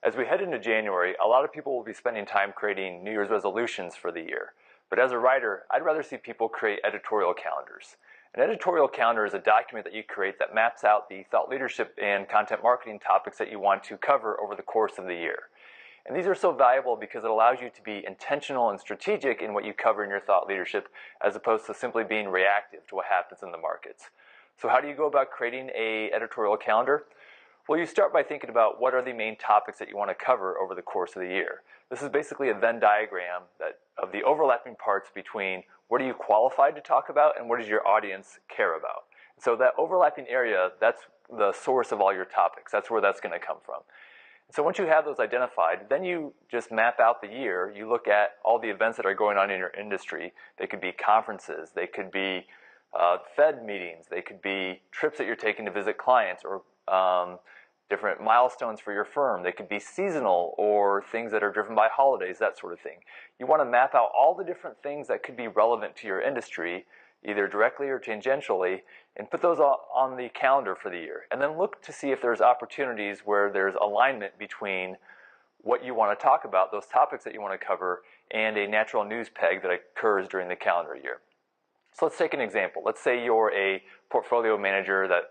As we head into January, a lot of people will be spending time creating New Year's resolutions for the year. But as a writer, I'd rather see people create editorial calendars. An editorial calendar is a document that you create that maps out the thought leadership and content marketing topics that you want to cover over the course of the year. And these are so valuable because it allows you to be intentional and strategic in what you cover in your thought leadership, as opposed to simply being reactive to what happens in the markets. So how do you go about creating an editorial calendar? Well, you start by thinking about what are the main topics that you want to cover over the course of the year. This is basically a Venn diagram of the overlapping parts between what are you qualified to talk about and what does your audience care about. So that overlapping area, that's the source of all your topics. That's where that's going to come from. So once you have those identified, then you just map out the year. You look at all the events that are going on in your industry. They could be conferences, they could be Fed meetings, they could be trips that you're taking to visit clients, or different milestones for your firm. They could be seasonal or things that are driven by holidays, that sort of thing. You want to map out all the different things that could be relevant to your industry, either directly or tangentially, and put those on the calendar for the year. And then look to see if there's opportunities where there's alignment between what you want to talk about, those topics that you want to cover, and a natural news peg that occurs during the calendar year. So let's take an example. Let's say you're a portfolio manager that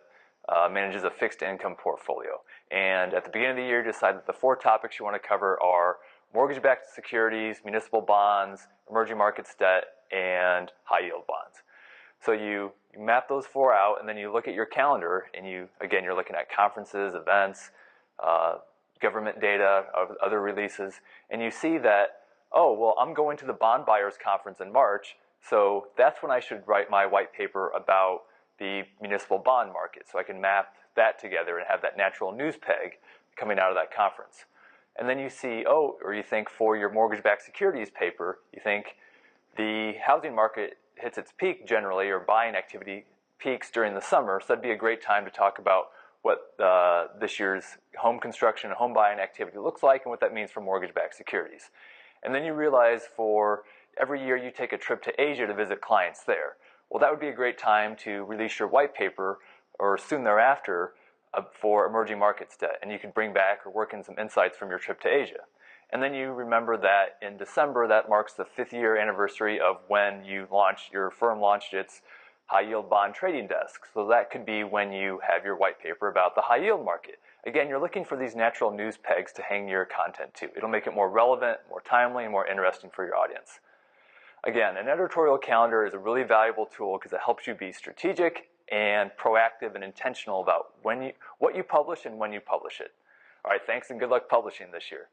manages a fixed income portfolio. And at the beginning of the year, you decide that the 4 topics you want to cover are mortgage-backed securities, municipal bonds, emerging markets debt, and high-yield bonds. So you map those 4 out, and then you look at your calendar, and you're looking at conferences, events, government data, other releases, and you see that, oh, well, I'm going to the Bond Buyers Conference in March, so that's when I should write my white paper about the municipal bond market, so I can map that together and have that natural news peg coming out of that conference. And then you see, or you think for your mortgage-backed securities paper, you think the housing market hits its peak generally, or buying activity peaks during the summer, so that'd be a great time to talk about what this year's home construction and home buying activity looks like and what that means for mortgage-backed securities. And then you realize for every year you take a trip to Asia to visit clients there. Well, that would be a great time to release your white paper, or soon thereafter, for emerging markets debt. And you can bring back or work in some insights from your trip to Asia. And then you remember that in December, that marks the 5th year anniversary of when your firm launched its high yield bond trading desk. So that could be when you have your white paper about the high yield market. Again, you're looking for these natural news pegs to hang your content to. It'll make it more relevant, more timely, and more interesting for your audience. Again, an editorial calendar is a really valuable tool because it helps you be strategic and proactive and intentional about what you publish and when you publish it. All right, thanks and good luck publishing this year.